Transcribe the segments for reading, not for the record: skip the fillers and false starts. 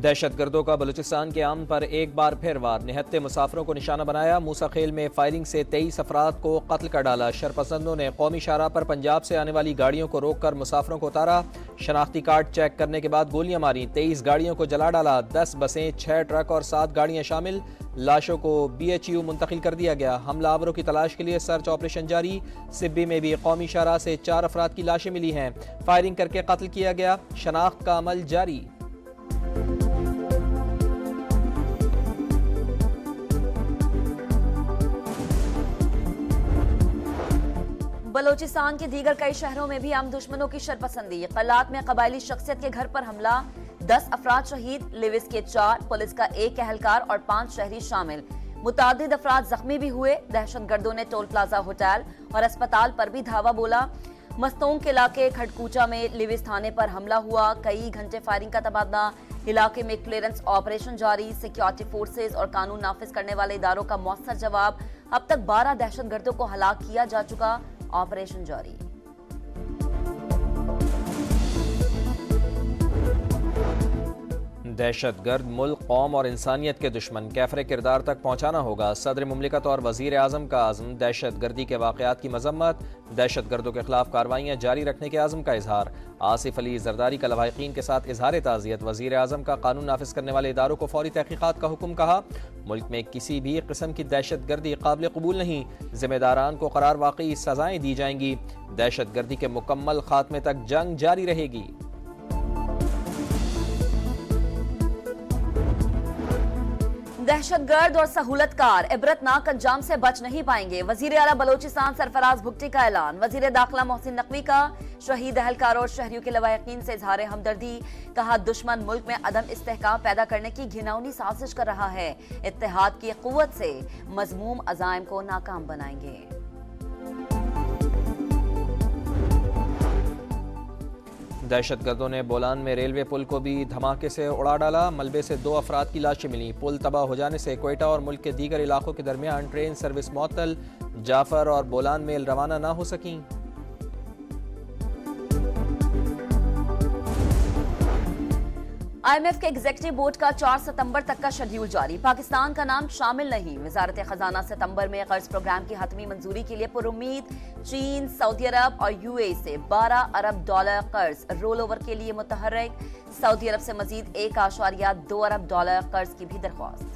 दहशतगर्दों का बलूचिस्तान के अमन पर एक बार फिर वार, निहत्ते मुसाफिरों को निशाना बनाया। मूसा खेल में फायरिंग से 23 अफराद को कत्ल कर डाला। शरपसंदों ने कौमी शाहराह पर पंजाब से आने वाली गाड़ियों को रोककर मुसाफिरों को उतारा। शनाख्ती कार्ड चेक करने के बाद गोलियां मारी। 23 गाड़ियों को जला डाला। 10 बसें, 6 ट्रक और 7 गाड़ियां शामिल। लाशों को BHU मुंतकिल कर दिया गया। हमलावरों की तलाश के लिए सर्च ऑपरेशन जारी। सिब्बी में भी कौमी शाहराह से 4 अफराद की लाशें मिली हैं। फायरिंग करके कत्ल किया गया। शनाख्त का अमल जारी। बलोचिस्तान के दीगर कई शहरों में भी आम दुश्मनों की शरपसंदी। कलात में कबायली शख्सियत के घर पर हमला, 10 अफराद शहीद, लिविस के 4, पुलिस का 1 एहलकार और 5 शहरी शामिल। मुतादिद अफराद जख्मी भी हुए। दहशतगर्दों ने टोल प्लाजा होटल और अस्पताल पर भी धावा बोला। मस्तोंग के इलाके खड़कूचा में लिविस थाने पर हमला हुआ। कई घंटे फायरिंग का तबादला। इलाके में क्लियरेंस ऑपरेशन जारी। सिक्योरिटी फोर्सेज और कानून नाफिज करने वाले इदारों का मौसर जवाब। अब तक 12 दहशतगर्दों को हलाक किया जा चुका। ऑपरेशन जारी। दहशतगर्द मुल्क, कौम और इंसानियत के दुश्मन, कैफरे किरदार तक पहुंचाना होगा। सदर मुमलिकत और वजीर आजम का आज़म। दहशतगर्दी के वाक़यात की मजम्मत। दहशतगर्दों के खिलाफ कार्रवाइयाँ जारी रखने के आज़म का इजहार। आसिफ अली जरदारी का लवाहिकीन के साथ इजहार ताज़ियत। वजीर आजम का कानून नाफिज करने वाले इदारों को फौरी तहकीकात का हुक्म। कहा, मुल्क में किसी भी किस्म की दहशतगर्दी काबिल कबूल नहीं। जिम्मेदारान को करार वाकई सजाएं दी जाएंगी। दहशतगर्दी के मुकम्मल खात्मे तक जंग जारी रहेगी। दहशतगर्द और सहूलतकार इबरतनाक अंजाम से बच नहीं पाएंगे। वजीर आला बलोचिस्तान सरफराज भुट्टी का ऐलान। वजीर दाखिला मोहसिन नकवी का शहीद अहलकारों और शहरियों के लवाहिकीन से इजहार हमदर्दी। कहा, दुश्मन मुल्क में अदम इस्तेहकाम पैदा करने की घिनौनी साजिश कर रहा है। इत्तेहाद की कुव्वत से मजमूम अज़ाइम को नाकाम बनाएंगे। दहशतगर्दों ने बोलान में रेलवे पुल को भी धमाके से उड़ा डाला। मलबे से 2 अफराद की लाशें मिली। पुल तबाह हो जाने से क्वेटा और मुल्क के दीगर इलाकों के दरमियान ट्रेन सर्विस मुअत्तल। जाफर और बोलान मेल रवाना ना हो सकी। IMF के एग्जीक्यूटिव बोर्ड का 4 सितंबर तक का शेड्यूल जारी। पाकिस्तान का नाम शामिल नहीं। वजारत खजाना सितंबर में कर्ज प्रोग्राम की हतमी मंजूरी के लिए पुरुम्मीद। चीन, सऊदी अरब और UAE से $12 अरब कर्ज रोल ओवर के लिए मुतहर्रिक। सऊदी अरब से मजीद $1.2 अरब कर्ज की भी दरख्वास्त।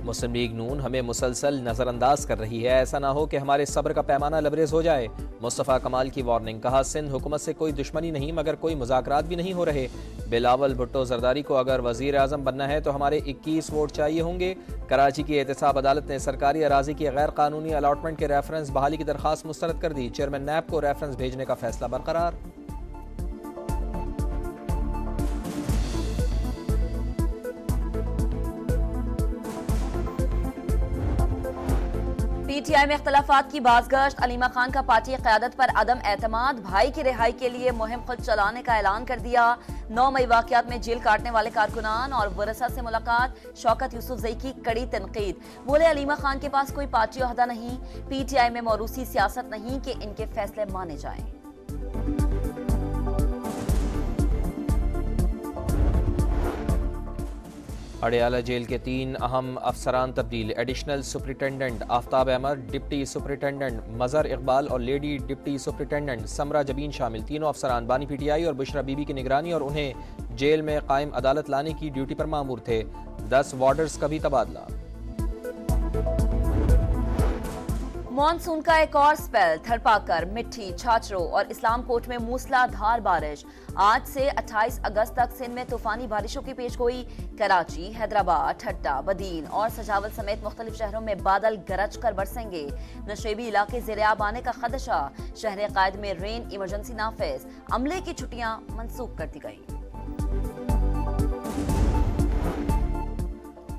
मुस्लिम लीग नून हमें मुसलसल नजरअंदाज कर रही है। ऐसा ना हो कि हमारे सब्र का पैमाना लबरेज हो जाए। मुस्तफ़ा कमाल की वार्निंग। कहा, सिंध हुकूमत से कोई दुश्मनी नहीं मगर कोई मुज़ाकरात भी नहीं हो रहे। बिलावल भुट्टो जरदारी को अगर वजीर आजम बनना है तो हमारे 21 वोट चाहिए होंगे। कराची की एहतसाब अदालत ने सरकारी अराजी की गैर कानूनी अलॉटमेंट के रेफरेंस बहाली की दरखास्त मुस्तरद कर दी। चेयरमैन नैब को रेफरेंस भेजने का फैसला बरकरार। PTI में इख्तलाफात की बाज़गश्त। अलीमा खान का पार्टी क़यादत पर अदम एतमाद। भाई की रिहाई के लिए मुहिम खुद चलाने का ऐलान कर दिया। 9 मई वाक़यात में जेल काटने वाले कारकुनान और वरसा से मुलाकात। शौकत यूसुफजई की कड़ी तनकीद। बोले, अलीमा खान के पास कोई पार्टी ओहदा नहीं। PTI में मौरूसी सियासत नहीं कि इनके फैसले माने जाएं। अडयाला जेल के 3 अहम अफसरान तब्दील। Additional superintendent Aftab Ahmed, deputy superintendent Mazhar Iqbal और lady deputy superintendent Samra Jabeen शामिल। तीनों अफसरान बानी PTI और बुशरा बीबी की निगरानी और उन्हें जेल में कायम अदालत लाने की ड्यूटी पर मामूर थे। 10 वार्डर्स का भी तबादला। मॉनसून का एक और स्पेल। थरपाकर, मिट्टी, छाछरों और इस्लाम कोट में मूसलाधार बारिश। आज से 28 अगस्त तक सिंध में तूफानी बारिशों की पेशगोई। कराची, हैदराबाद, ठट्टा, बदीन और सजावल समेत मुख्तलिफ शहरों में बादल गरज कर बरसेंगे। नशेबी इलाके ज़ेर-ए-आब आने का खदशा। शहर कायद में रेन इमरजेंसी नाफिज। अमले की छुट्टियां मंसूख कर दी गई।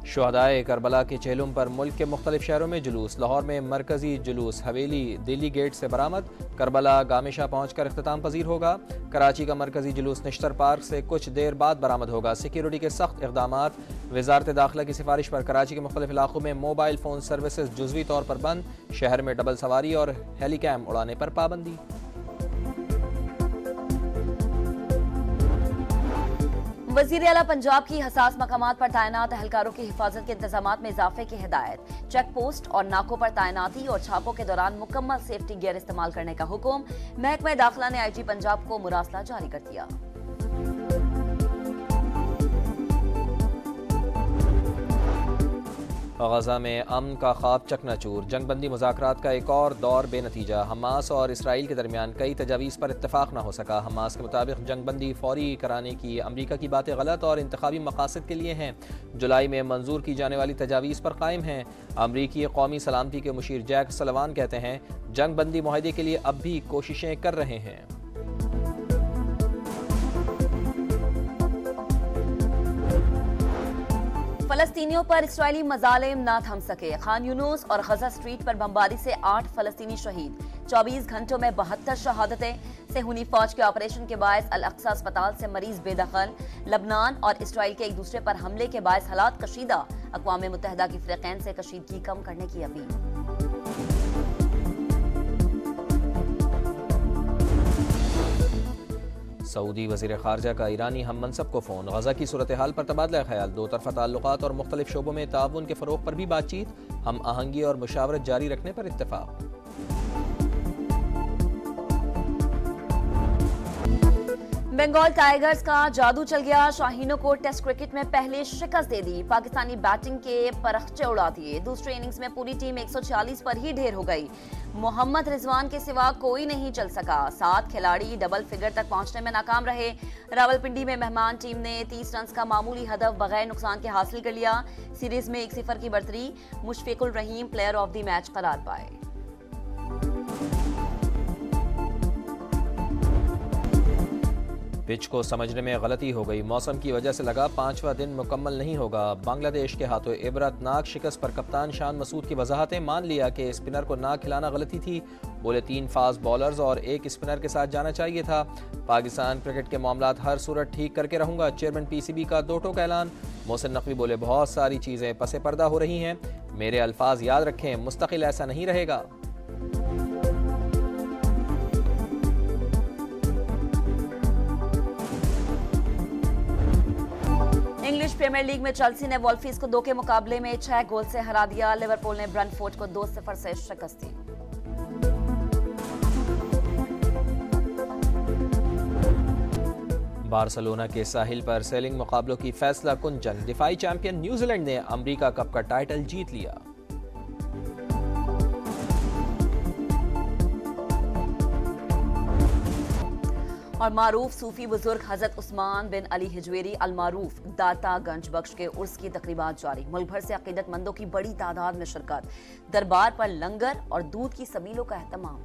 शुहदाए करबला के चेहलुम पर मुल्क के मुख्तलिफ शहरों में जुलूस। लाहौर में मरकजी जुलूस हवेली दिल्ली गेट से बरामद। करबला गामेशा पहुंचकर इख्तिताम पजीर होगा। कराची का मरकजी जुलूस निश्तर पार्क से कुछ देर बाद बरामद होगा। सिक्योरिटी के सख्त इक़दामात। वजारत दाखिला की सिफारिश पर कराची के मुख्तलिफ इलाकों में मोबाइल फ़ोन सर्विसेज जुज़वी तौर पर बंद। शहर में डबल सवारी और हेलीकैम उड़ाने पर पाबंदी। वजीर आला पंजाब की हसास मकामात पर तैनात एहलकारों की हिफाजत के इंतजामात में इजाफे की हिदायत। चेक पोस्ट और नाकों पर तैनाती और छापों के दौरान मुकम्मल सेफ्टी गियर इस्तेमाल करने का हुक्म। महकमा दाखिला ने IG पंजाब को मुरासला जारी कर दिया। गजा में अमन का ख्वाब चकनाचूर, जंगबंदी मुज़ाकरात का एक और दौर बेनतीजा। हमास और इसराइल के दरमियान कई तजावीज़ पर इत्तफाक न हो सका। हमास के मुताबिक जंगबंदी फौरी कराने की अमरीका की बातें गलत और इंतखाबी मकासद के लिए हैं। जुलाई में मंजूर की जाने वाली तजावीज़ पर कायम हैं। अमरीकी कौमी सलामती के मुशीर जैक सलवान कहते हैं जंगबंदी मुआहदे के लिए अब भी कोशिशें कर रहे हैं। फलस्तीनियों पर इसराइली मजालिम ना थम सके। खान यूनुस और गजा स्ट्रीट पर बमबारी से 8 फलस्तीनी शहीद। 24 घंटों में 72 शहादतें। सेहूनी फौज के ऑपरेशन के बायस अल अक्सा अस्पताल से मरीज बेदखल। लबनान और इसराइल के एक दूसरे पर हमले के बायस हालात कशीदा। अक़वाम मुत्तहिदा की फ़रीक़ैन से कशीदगी कम करने की अपील। सऊदी वज़ीर ख़ारजा का ईरानी हम मनसब को फ़ोन। गजा की सूरत हाल पर तबादला ख्याल। दो तरफ़ा ताल्लुकात और मुख्तलिफ शोबों में ताउन के फ़रोग़ पर भी बातचीत। हम आहंगी और मुशावरत जारी रखने पर इत्तेफ़ाक। बंगाल टाइगर्स का जादू चल गया। शाहीनों को टेस्ट क्रिकेट में पहले शिकस्त दे दी। पाकिस्तानी बैटिंग के परखचे उड़ा दिए। दूसरे इनिंग्स में पूरी टीम 140 पर ही ढेर हो गई। मोहम्मद रिजवान के सिवा कोई नहीं चल सका। 7 खिलाड़ी डबल फिगर तक पहुंचने में नाकाम रहे। रावलपिंडी में मेहमान टीम ने 30 रन का मामूली हदफ बगैर नुकसान के हासिल कर लिया। सीरीज में 1-0 की बढ़तरी। मुशफिकुल रहीम प्लेयर ऑफ द मैच करार पाए। पिच को समझने में गलती हो गई। मौसम की वजह से लगा 5वां दिन मुकम्मल नहीं होगा। बांग्लादेश के हाथों इबरतनाक शिकस्त पर कप्तान शान मसूद की वजाहतें। मान लिया कि स्पिनर को ना खिलाना गलती थी। बोले 3 फास्ट बॉलर्स और 1 स्पिनर के साथ जाना चाहिए था। पाकिस्तान क्रिकेट के मामलात हर सूरत ठीक करके रहूंगा। चेयरमैन PCB का 2 टोक ऐलान। मोहसिन नकवी बोले बहुत सारी चीज़ें पसे पर्दा हो रही हैं। मेरे अल्फाज याद रखें, मुस्तकिल ऐसा नहीं रहेगा। इंग्लिश प्रीमियर लीग में चेल्सी ने वॉल्फीज को 2 के मुकाबले में 6 गोल से हरा दिया। लिवरपूल ने ब्रेंटफोर्ड को 2-0 से शिकस्त दी। बार्सिलोना के साहिल पर सेलिंग मुकाबलों की फैसला कुन जंग। दिफाई चैंपियन न्यूजीलैंड ने अमेरिका कप का टाइटल जीत लिया। और मारूफ सूफी बुजुर्ग हजरत उस्मान बिन अली हिजवेरी अल मारूफ दाता गंज बख्श के उर्स की तकरीबात जारी। मुल्क भर से अकीदतमंदों की बड़ी तादाद में शिरकत। दरबार पर लंगर और दूध की सबीलों का एहतमाम।